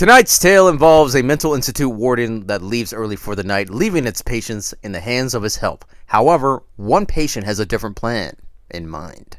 Tonight's tale involves a mental institute warden that leaves early for the night, leaving its patients in the hands of his help. However, one patient has a different plan in mind.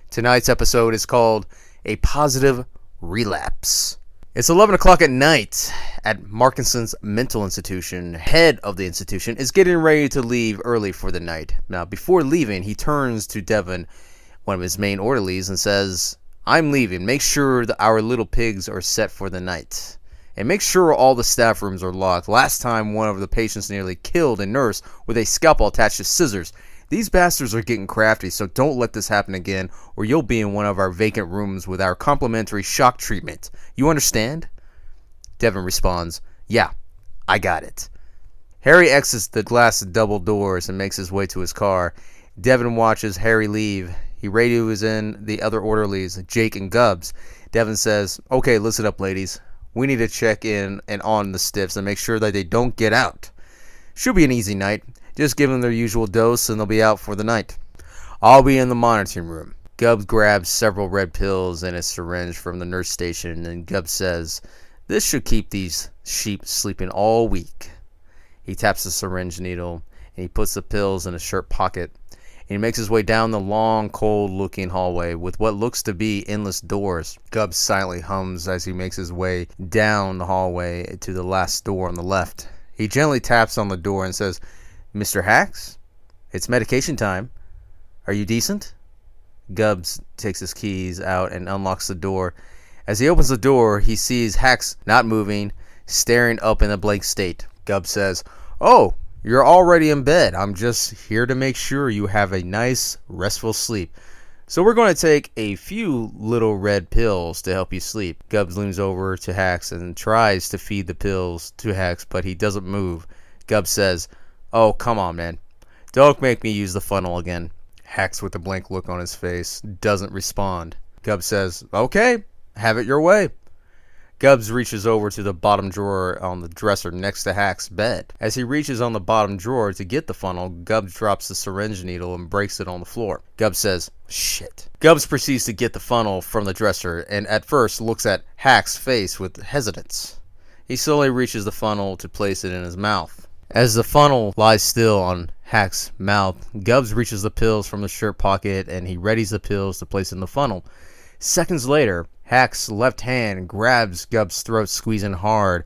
Tonight's episode is called A Positive Relapse. It's 11 o'clock at night at Markinson's mental institution. Head of the institution is getting ready to leave early for the night. Now, before leaving, he turns to Devin, one of his main orderlies, and says, "I'm leaving. Make sure that our little pigs are set for the night. And make sure all the staff rooms are locked. Last time, one of the patients nearly killed a nurse with a scalpel attached to scissors. These bastards are getting crafty, so don't let this happen again, or you'll be in one of our vacant rooms with our complimentary shock treatment. You understand?" Devin responds, "Yeah, I got it." Harry exits the glass double doors and makes his way to his car. Devin watches Harry leave. He radios in the other orderlies, Jake and Gubbs. Devin says, "Okay, listen up, ladies. We need to check in and on the stiffs and make sure that they don't get out. Should be an easy night. Just give them their usual dose and they'll be out for the night. I'll be in the monitoring room." Gubbs grabs several red pills and a syringe from the nurse station, and Gubbs says, "This should keep these sheep sleeping all week." He taps the syringe needle and he puts the pills in his shirt pocket. He makes his way down the long, cold-looking hallway with what looks to be endless doors. Gubbs silently hums as he makes his way down the hallway to the last door on the left. He gently taps on the door and says, "Mr. Hacks, it's medication time. Are you decent?" Gubbs takes his keys out and unlocks the door. As he opens the door, he sees Hacks not moving, staring up in a blank state. Gubbs says, "Oh, you're already in bed. I'm just here to make sure you have a nice, restful sleep. So we're going to take a few little red pills to help you sleep." Gubbs leans over to Hacks and tries to feed the pills to Hacks, but he doesn't move. Gubbs says, "Oh, come on, man. Don't make me use the funnel again." Hacks, with a blank look on his face, doesn't respond. Gubbs says, "Okay, have it your way." Gubbs reaches over to the bottom drawer on the dresser next to Hack's bed. As he reaches on the bottom drawer to get the funnel, Gubbs drops the syringe needle and breaks it on the floor. Gubbs says, "Shit." Gubbs proceeds to get the funnel from the dresser and at first looks at Hack's face with hesitance. He slowly reaches the funnel to place it in his mouth. As the funnel lies still on Hack's mouth, Gubbs reaches the pills from the shirt pocket and he readies the pills to place in the funnel. Seconds later, Hack's left hand grabs Gubbs' throat, squeezing hard.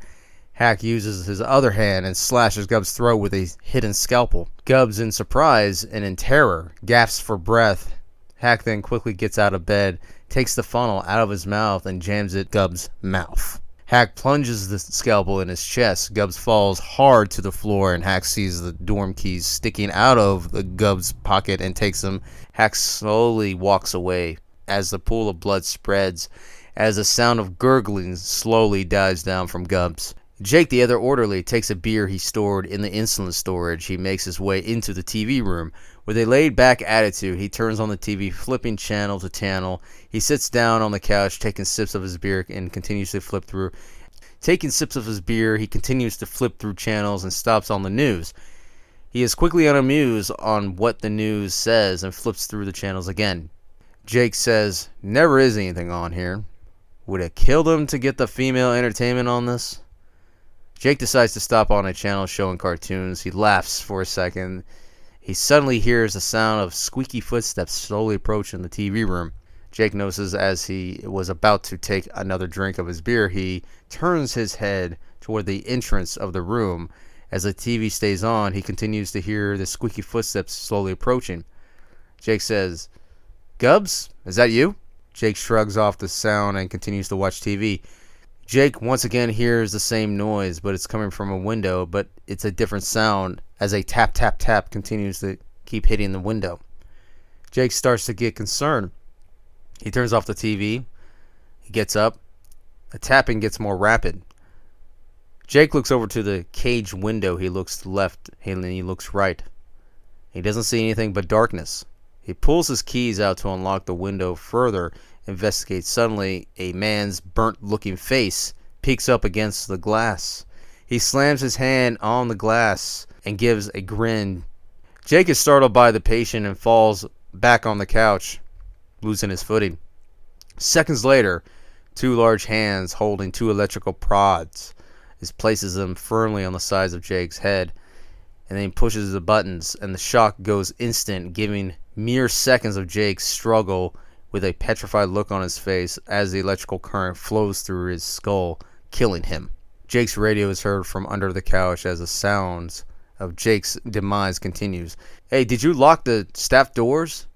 Hack uses his other hand and slashes Gubbs' throat with a hidden scalpel. Gubbs, in surprise and in terror, gasps for breath. Hack then quickly gets out of bed, takes the funnel out of his mouth, and jams it in Gubbs' mouth. Hack plunges the scalpel in his chest. Gubbs falls hard to the floor, and Hack sees the dorm keys sticking out of the Gubbs' pocket and takes them. Hack slowly walks away as the pool of blood spreads, as the sound of gurgling slowly dies down from Gubbs. Jake, the other orderly, takes a beer he stored in the insulin storage. He makes his way into the TV room. With a laid-back attitude, he turns on the TV, flipping channel to channel. He sits down on the couch, taking sips of his beer, and continues to flip through. Taking sips of his beer, he continues to flip through channels and stops on the news. He is quickly unamused on what the news says and flips through the channels again. Jake says, "Never is anything on here. Would it kill them to get the female entertainment on this?" Jake decides to stop on a channel showing cartoons. He laughs for a second. He suddenly hears the sound of squeaky footsteps slowly approaching the TV room. Jake notices as he was about to take another drink of his beer, he turns his head toward the entrance of the room. As the TV stays on, he continues to hear the squeaky footsteps slowly approaching. Jake says, "Gubbs, is that you?" Jake shrugs off the sound and continues to watch TV. Jake once again hears the same noise, but it's coming from a window, but it's a different sound as a tap, tap, tap continues to keep hitting the window. Jake starts to get concerned. He turns off the TV. He gets up. The tapping gets more rapid. Jake looks over to the cage window. He looks left and he looks right. He doesn't see anything but darkness. He pulls his keys out to unlock the window further, investigates. Suddenly, a man's burnt-looking face peeks up against the glass. He slams his hand on the glass and gives a grin. Jake is startled by the patient and falls back on the couch, losing his footing. Seconds later, Two large hands holding two electrical prods. He places them firmly on the sides of Jake's head, and then he pushes the buttons, and the shock goes instant, giving mere seconds of Jake's struggle with a petrified look on his face as the electrical current flows through his skull, killing him. Jake's radio is heard from under the couch as the sounds of Jake's demise continues. "Hey, did you lock the staff doors?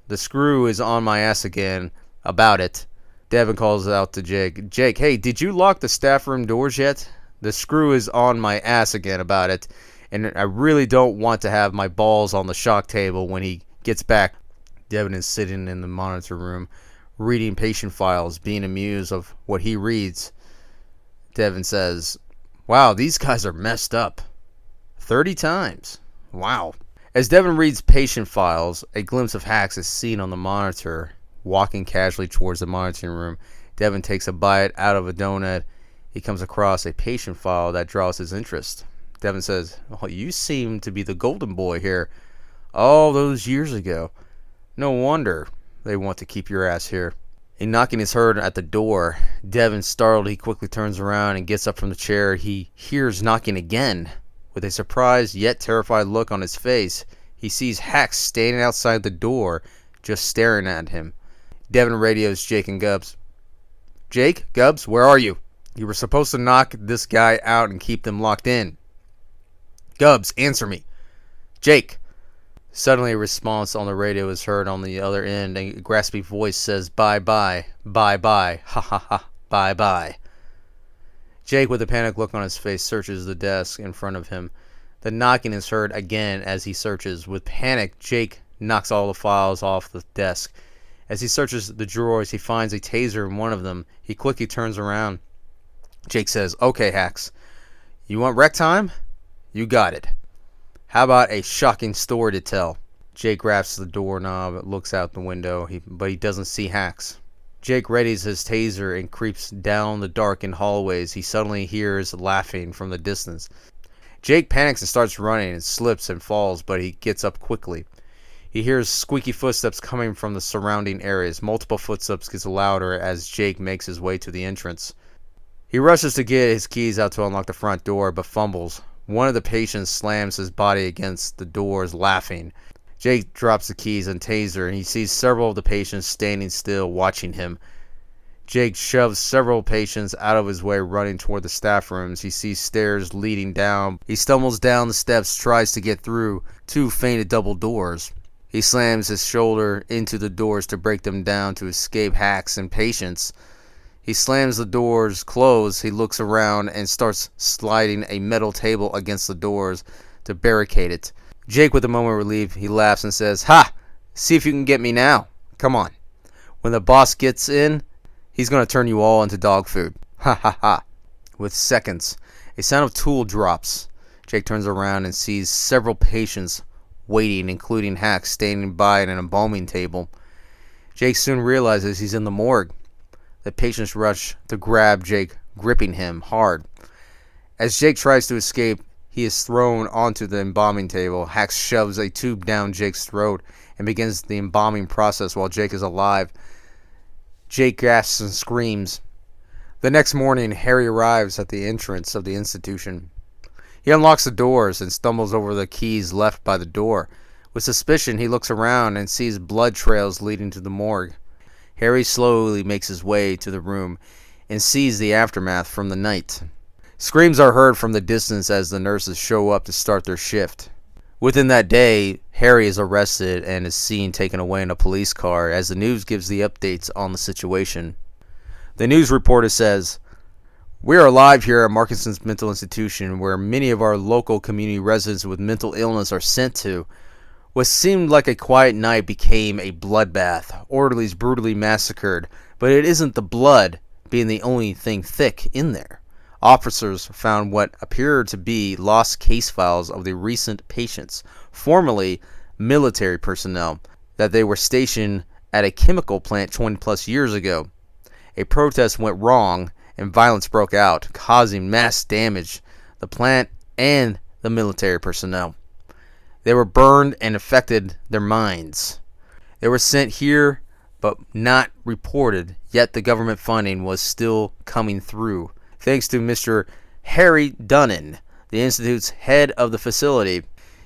The screw is on my ass again about it." Devin calls out to Jake. "Jake, hey, did you lock the staff room doors yet? The screw is on my ass again about it, and I really don't want to have my balls on the shock table when he gets back." Devin is sitting in the monitor room, reading patient files, being amused of what he reads. Devin says, "Wow, these guys are messed up. 30 times. Wow." As Devin reads patient files, a glimpse of Hacks is seen on the monitor, walking casually towards the monitoring room. Devin takes a bite out of a donut. He comes across a patient file that draws his interest. Devin says, "Oh, you seem to be the golden boy here. All those years ago. No wonder they want to keep your ass here." A knocking is heard at the door. Devin, startled, he quickly turns around and gets up from the chair. He hears knocking again. With a surprised yet terrified look on his face, he sees Hacks standing outside the door, just staring at him. Devin radios Jake and Gubbs. "Jake, Gubbs, where are you? You were supposed to knock this guy out and keep them locked in." "Gubbs, answer me." "Jake." Suddenly a response on the radio is heard on the other end. A graspy voice says, "Bye-bye, bye-bye, ha ha ha, bye-bye." Jake, with a panicked look on his face, searches the desk in front of him. The knocking is heard again as he searches. With panic, Jake knocks all the files off the desk. As he searches the drawers, he finds a taser in one of them. He quickly turns around. Jake says, "Okay, Hacks, you want rec time? You got it. How about a shocking story to tell?" Jake grabs the doorknob, looks out the window, but he doesn't see Hacks. Jake readies his taser and creeps down the darkened hallways. He suddenly hears laughing from the distance. Jake panics and starts running and slips and falls, but he gets up quickly. He hears squeaky footsteps coming from the surrounding areas. Multiple footsteps gets louder as Jake makes his way to the entrance. He rushes to get his keys out to unlock the front door, but fumbles. One of the patients slams his body against the doors, laughing. Jake drops the keys and taser, and he sees several of the patients standing still, watching him. Jake shoves several patients out of his way, running toward the staff rooms. He sees stairs leading down. He stumbles down the steps, tries to get through two fainted double doors. He slams his shoulder into the doors to break them down to escape Hacks and patients. He slams the doors closed. He looks around and starts sliding a metal table against the doors to barricade it. Jake, with a moment of relief, he laughs and says, "Ha! See if you can get me now. Come on. When the boss gets in, he's going to turn you all into dog food. Ha ha ha." With seconds, a sound of tool drops. Jake turns around and sees several patients waiting, including Hacks, standing by at an embalming table. Jake soon realizes he's in the morgue. The patients rush to grab Jake, gripping him hard. As Jake tries to escape, he is thrown onto the embalming table. Hacks shoves a tube down Jake's throat and begins the embalming process while Jake is alive. Jake gasps and screams. The next morning, Harry arrives at the entrance of the institution. He unlocks the doors and stumbles over the keys left by the door. With suspicion, he looks around and sees blood trails leading to the morgue. Harry slowly makes his way to the room and sees the aftermath from the night. Screams are heard from the distance as the nurses show up to start their shift. Within that day, Harry is arrested and is seen taken away in a police car as the news gives the updates on the situation. The news reporter says, "We are live here at Markinson's Mental Institution, where many of our local community residents with mental illness are sent to. What seemed like a quiet night became a bloodbath. Orderlies brutally massacred, but it isn't the blood being the only thing thick in there. Officers found what appeared to be lost case files of the recent patients, formerly military personnel, that they were stationed at a chemical plant 20 plus years ago. A protest went wrong and violence broke out, causing mass damage to the plant and the military personnel. They were burned and affected their minds. They were sent here, but not reported, yet the government funding was still coming through. Thanks to Mr. Harry Dunnan, the Institute's head of the facility,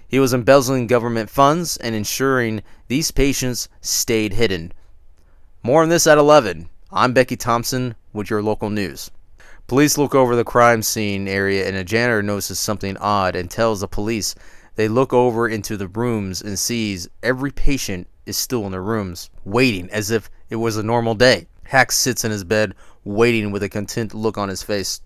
he was embezzling government funds and ensuring these patients stayed hidden. More on this at 11. I'm Becky Thompson with your local news. Police look over the crime scene area and a janitor notices something odd and tells the police. They look over into the rooms and sees every patient is still in their rooms, waiting as if it was a normal day. Hack sits in his bed, waiting with a content look on his face.